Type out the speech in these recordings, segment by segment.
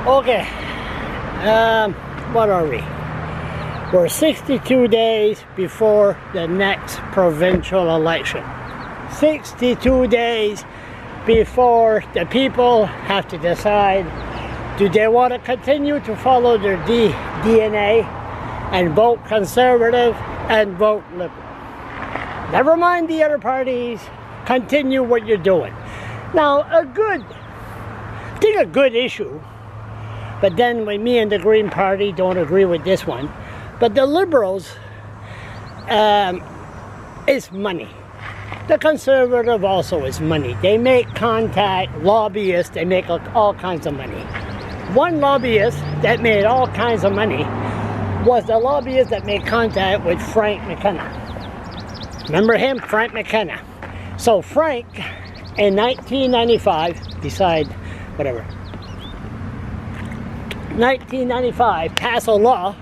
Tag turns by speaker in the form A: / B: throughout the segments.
A: Okay, what are we? We're 62 days before the next provincial election. 62 days before the people have to decide, do they want to continue to follow their DNA and vote Conservative and vote Liberal? Never mind the other parties, continue what you're doing. Now, I think a good issue, but then when me and the Green Party don't agree with this one, but the Liberals is money. The Conservative also is money. They make contact, lobbyists, they make all kinds of money. One lobbyist that made all kinds of money was the lobbyist that made contact with Frank McKenna. Remember him? Frank McKenna. So Frank, in 1995, beside whatever, 1995 passed a law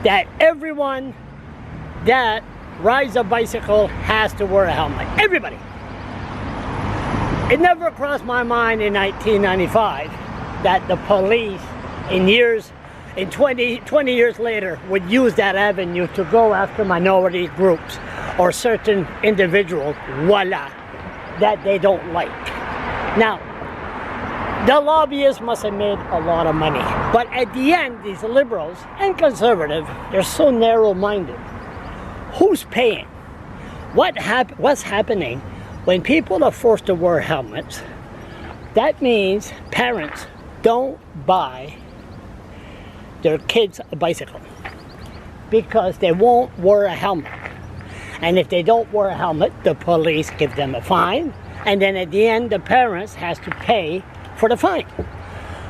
A: that everyone that rides a bicycle has to wear a helmet. Everybody. It never crossed my mind in 1995 that the police in 20 years later would use that avenue to go after minority groups or certain individuals, voila, that they don't like. Now, the lobbyists must have made a lot of money. But at the end, these Liberals and Conservative, they're so narrow-minded. Who's paying? What's happening when people are forced to wear helmets? That means parents don't buy their kids a bicycle because they won't wear a helmet. And if they don't wear a helmet, the police give them a fine. And then at the end, the parents has to pay for the fine.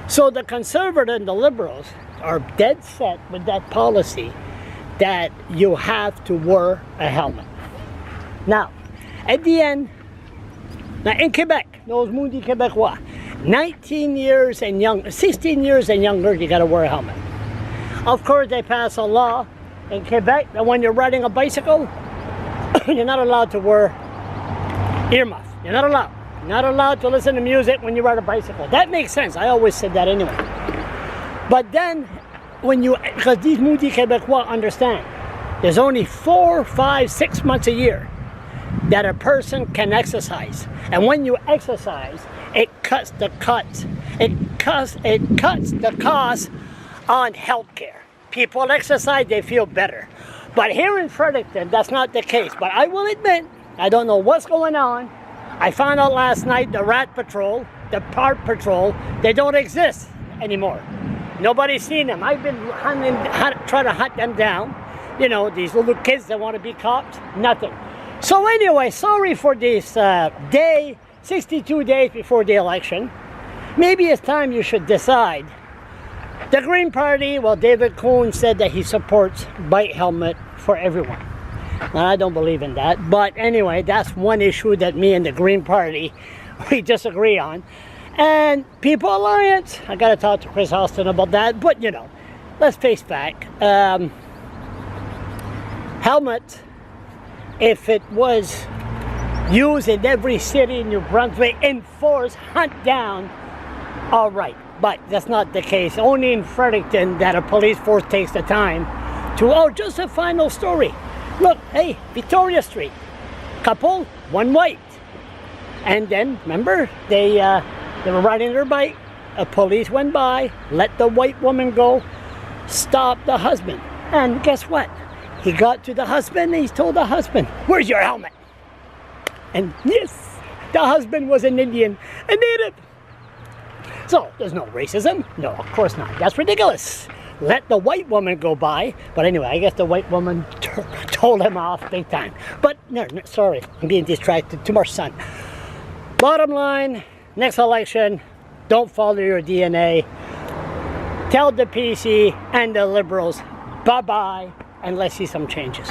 A: So the Conservative and the Liberals are dead set with that policy that you have to wear a helmet. Now, at the end, now in Quebec, those Mundi Québécois, 16 years and younger, you gotta wear a helmet. Of course, they pass a law in Quebec that when you're riding a bicycle, you're not allowed to wear earmuffs. You're not allowed. You're not allowed to listen to music when you ride a bicycle. That makes sense. I always said that anyway. But then, because these Moody Québécois understand, there's only 4, 5, 6 months a year that a person can exercise. And when you exercise, it cuts the cost on healthcare. People exercise, they feel better. But here in Fredericton, that's not the case. But I will admit, I don't know what's going on. I found out last night the rat patrol, the park patrol, they don't exist anymore. Nobody's seen them. I've been trying to hunt them down. You know, these little kids that want to be cops, nothing. So anyway, sorry for this day, 62 days before the election. Maybe it's time you should decide. The Green Party, well, David Cohn said that he supports bike helmet for everyone. Now, I don't believe in that, but anyway, that's one issue that me and the Green Party, we disagree on. And People Alliance, I gotta talk to Chris Austin about that, but you know, let's face fact. Helmet, if it was used in every city in New-Brunswick, enforce, hunt down, all right. But that's not the case. Only in Fredericton that a police force takes the time to, oh, just a final story. Look, hey, Victoria Street, couple, one white. And then, remember, they were riding their bike, a police went by, let the white woman go, stopped the husband. And guess what? He got to the husband and he told the husband, where's your helmet? And yes, the husband was an Indian, a native. So, there's no racism? No, of course not. That's ridiculous. Let the white woman go by. But anyway, I guess the white woman told him off big time. But, no, sorry, I'm being distracted. Too much sun. Bottom line, next election, don't follow your DNA. Tell the PC and the Liberals, bye-bye, and let's see some changes.